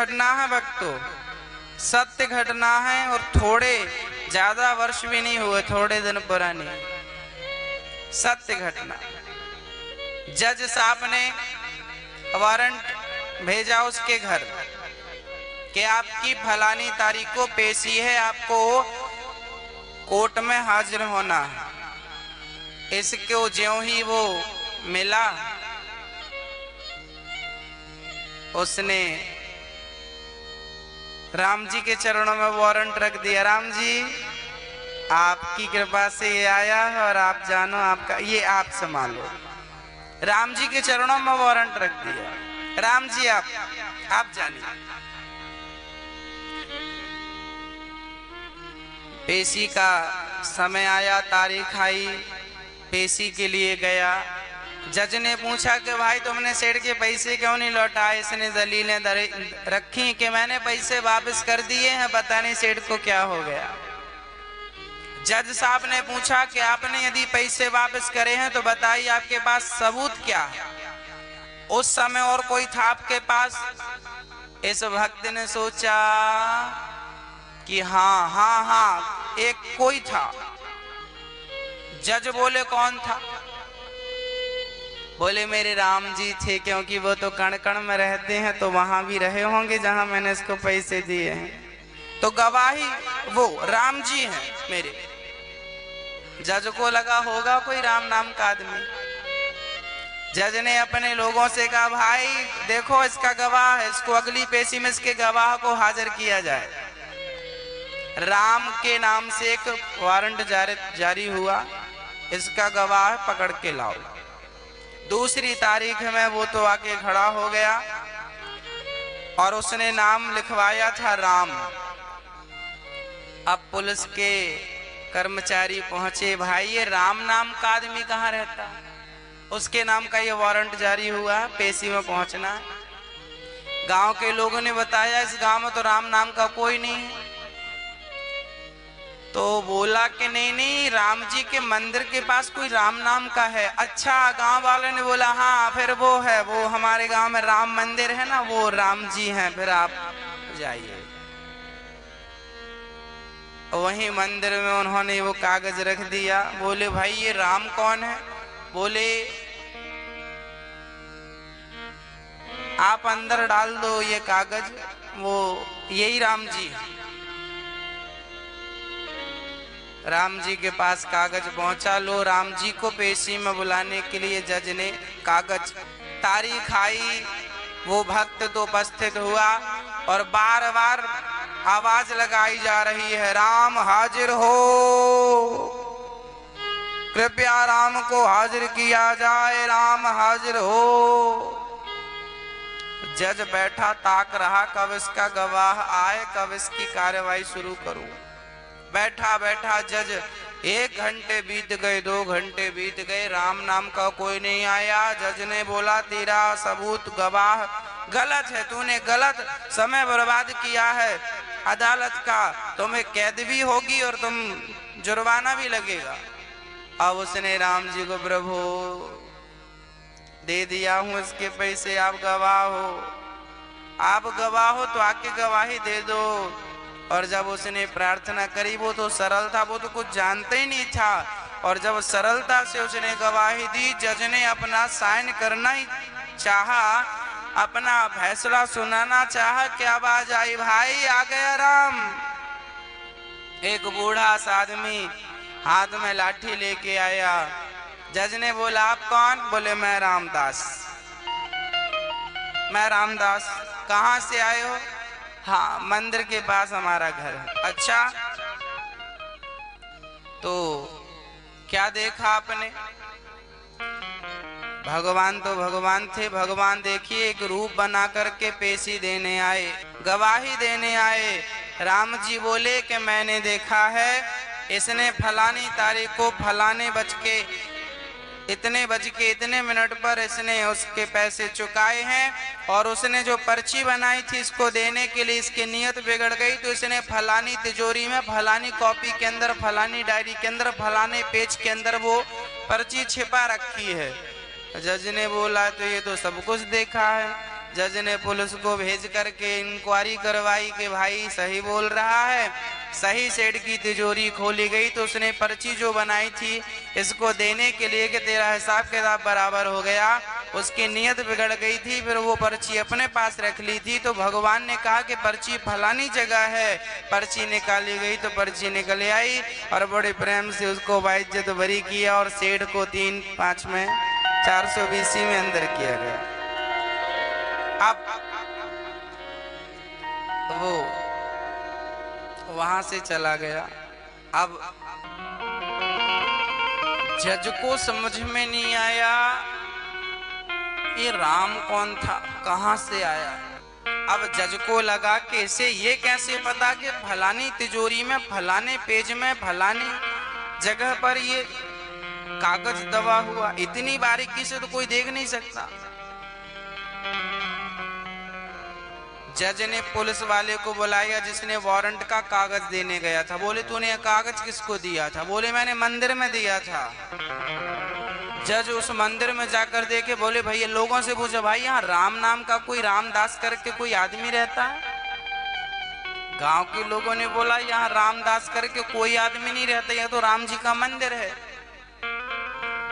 घटना है भक्तों, सत्य घटना है और थोड़े ज्यादा वर्ष भी नहीं हुए, थोड़े दिन पुरानी सत्य घटना। जज साहब ने वारंट भेजा उसके घर कि आपकी फलानी तारीख को पेशी है, आपको कोर्ट में हाजिर होना है। इसको ज्यों ही वो मिला, उसने राम जी के चरणों में वारंट रख दिया। राम जी, आपकी कृपा से ये आया है और आप जानो आपका, ये आप संभालो। राम जी के चरणों में वारंट रख दिया। राम जी आप जानिए। पेशी का समय आया, तारीख आई, पेशी के लिए गया। जज ने पूछा कि भाई तुमने सेठ के पैसे क्यों नहीं लौटाए? इसने दलीलें रखी कि मैंने पैसे वापस कर दिए हैं, पता नहीं सेठ को क्या हो गया। जज साहब ने पूछा कि आपने यदि पैसे वापस करे हैं तो बताइए आपके पास सबूत क्या है? उस समय और कोई था आपके पास? इस भक्त ने सोचा कि हाँ एक कोई था। जज बोले कौन था? बोले मेरे राम जी थे, क्योंकि वो तो कण कण में रहते हैं, तो वहां भी रहे होंगे जहां मैंने इसको पैसे दिए हैं, तो गवाही वो राम जी हैं मेरे। जज को लगा होगा कोई राम नाम का आदमी। जज ने अपने लोगों से कहा भाई देखो इसका गवाह है, इसको अगली पेशी में इसके गवाह को हाजिर किया जाए। राम के नाम से एक वारंट जारी हुआ, इसका गवाह पकड़ के लाओ। दूसरी तारीख में वो तो आके खड़ा हो गया और उसने नाम लिखवाया था राम। अब पुलिस के कर्मचारी पहुंचे, भाई ये राम नाम का आदमी कहाँ रहता? उसके नाम का ये वारंट जारी हुआ, पेशी में पहुंचना। गांव के लोगों ने बताया इस गांव में तो राम नाम का कोई नहीं है। तो बोला कि नहीं राम जी के मंदिर के पास कोई राम नाम का है। अच्छा, गांव वाले ने बोला हाँ फिर वो है, वो हमारे गांव में राम मंदिर है ना, वो राम जी हैं, फिर आप जाइए। वहीं मंदिर में उन्होंने वो कागज रख दिया। बोले भाई ये राम कौन है? बोले आप अंदर डाल दो ये कागज, वो यही राम जी है। राम जी के पास कागज पहुंचा। लो राम जी को पेशी में बुलाने के लिए जज ने कागज, तारीख आई, वो भक्त तो उपस्थित हुआ और बार बार आवाज लगाई जा रही है राम हाजिर हो, कृपया राम को हाजिर किया जाए, राम हाजिर हो। जज बैठा ताक रहा कब इसका गवाह आए, कब इसकी कार्यवाही शुरू करूं। बैठा बैठा जज 1 घंटे बीत गए, 2 घंटे बीत गए, राम नाम का कोई नहीं आया। जज ने बोला तेरा सबूत गवाह गलत है, तूने गलत समय बर्बाद किया है अदालत का, तुम्हें कैद भी होगी और तुम जुर्माना भी लगेगा। अब उसने राम जी को प्रभु दे दिया हूँ इसके पैसे, आप गवाह हो तो आके गवाही दे दो। और जब उसने प्रार्थना करी, वो तो सरल था, वो तो कुछ जानते ही नहीं था, और जब सरलता से उसने गवाही दी, जज ने अपना साइन करना ही चाहा, अपना फैसला सुनाना चाहा, क्या आवाज आई भाई आ गया राम। एक बूढ़ा सा आदमी हाथ में लाठी लेके आया। जज ने बोला आप कौन? बोले मैं रामदास। मैं रामदास। कहाँ से आए हो? हाँ मंदिर के पास हमारा घर है। अच्छा, तो क्या देखा आपने? भगवान तो भगवान थे, भगवान देखिए एक रूप बना करके पेशी देने आए, गवाही देने आए। राम जी बोले कि मैंने देखा है, इसने फलानी तारीख को फलाने बज के इतने मिनट पर इसने उसके पैसे चुकाए हैं, और उसने जो पर्ची बनाई थी इसको देने के लिए इसकी नीयत बिगड़ गई, तो इसने फलानी तिजोरी में, फलानी कॉपी के अंदर, फलानी डायरी के अंदर, फलाने पेज के अंदर वो पर्ची छिपा रखी है। जज ने बोला तो ये तो सब कुछ देखा है, जज ने पुलिस को भेज करके इंक्वायरी करवाई कि भाई सही बोल रहा है। सही सेठ की तिजोरी खोली गई तो उसने पर्ची जो बनाई थी इसको देने के लिए कि तेरा हिसाब किताब बराबर हो गया, उसकी नीयत बिगड़ गई थी। फिर वो पर्ची अपने पास रख ली थी तो भगवान ने कहा कि पर्ची फलानी जगह है। पर्ची निकाली गई तो पर्ची निकल आई और बड़े प्रेम से उसको बाइज्जत बरी किया और सेठ को 3-5 में 420 में अंदर किया गया। अब वो वहां से चला गया। अब जज को समझ में नहीं आया ये राम कौन था, कहां से आया। अब जज को लगा कि इसे ये कैसे पता कि फलानी तिजोरी में फलाने पेज में फलानी जगह पर ये कागज दबा हुआ, इतनी बारीकी से तो कोई देख नहीं सकता। जज ने पुलिस वाले को बुलाया जिसने वारंट का कागज देने गया था। बोले तूने कागज किसको दिया था? बोले मैंने मंदिर में दिया था। जज उस मंदिर में जाकर देखे, बोले भैया लोगों से पूछा भाई यहाँ राम नाम का कोई रामदास करके कोई आदमी रहता है? गांव के लोगों ने बोला यहाँ रामदास करके कोई आदमी नहीं रहता, यह तो राम जी का मंदिर है।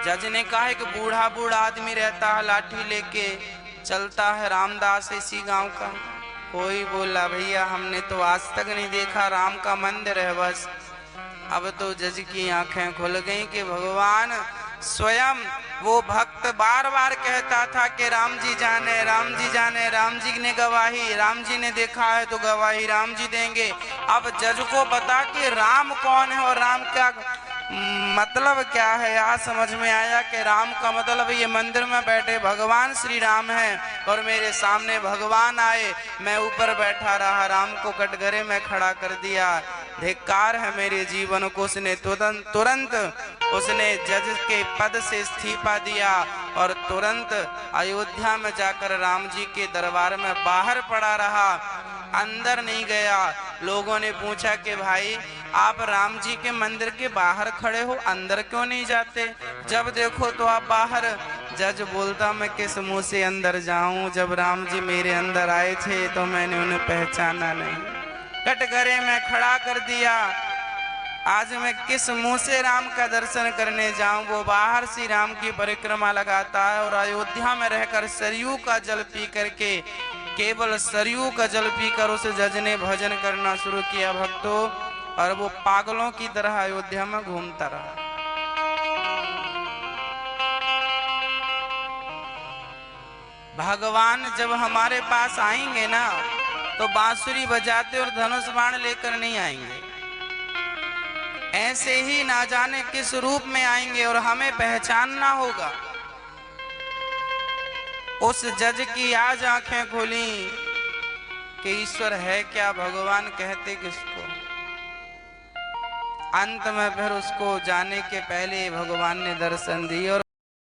जज ने कहा है कि बूढ़ा बूढ़ा आदमी रहता है, लाठी लेके चलता है, रामदास इसी गांव का। कोई बोला भैया हमने तो आज तक नहीं देखा, राम का मंदिर है बस। अब तो जज की आंखें खुल गईं कि भगवान स्वयं वो भक्त बार बार कहता था कि राम जी जाने, राम जी जाने, राम जी ने गवाही, राम जी ने देखा है तो गवाही राम जी देंगे। अब जज को पता कि राम कौन है और राम क्या मतलब क्या है। आज समझ में आया कि राम का मतलब ये मंदिर में बैठे भगवान श्री राम हैं और मेरे सामने भगवान आए, मैं ऊपर बैठा रहा, राम को कटघरे में खड़ा कर दिया। धिक्कार है मेरे जीवन को। उसने तुरंत उसने जज के पद से इस्तीफा दिया और तुरंत अयोध्या में जाकर राम जी के दरबार में बाहर पड़ा रहा, अंदर नहीं गया। लोगों ने पूछा कि भाई आप राम जी के मंदिर के बाहर खड़े हो, अंदर क्यों नहीं जाते? जब देखो तो आप बाहर। जज बोलता मैं किस मुंह से अंदर जाऊं, जब राम जी मेरे अंदर आए थे तो मैंने उन्हें पहचाना नहीं, कटघरे में खड़ा कर दिया। आज मैं किस मुंह से राम का दर्शन करने जाऊं? वो बाहर से राम की परिक्रमा लगाता है और अयोध्या में रहकर सरयू का जल पी करके, केवल सरयू का जल पीकर उस जज ने भजन करना शुरू किया भक्तों, और वो पागलों की तरह अयोध्या में घूमता रहा। भगवान जब हमारे पास आएंगे ना तो बांसुरी बजाते और धनुष बाण लेकर नहीं आएंगे, ऐसे ही ना जाने किस रूप में आएंगे और हमें पहचानना होगा। उस जज की आज आंखें खुली कि ईश्वर है क्या, भगवान कहते किसको। अंत में फिर उसको जाने के पहले भगवान ने दर्शन दिए और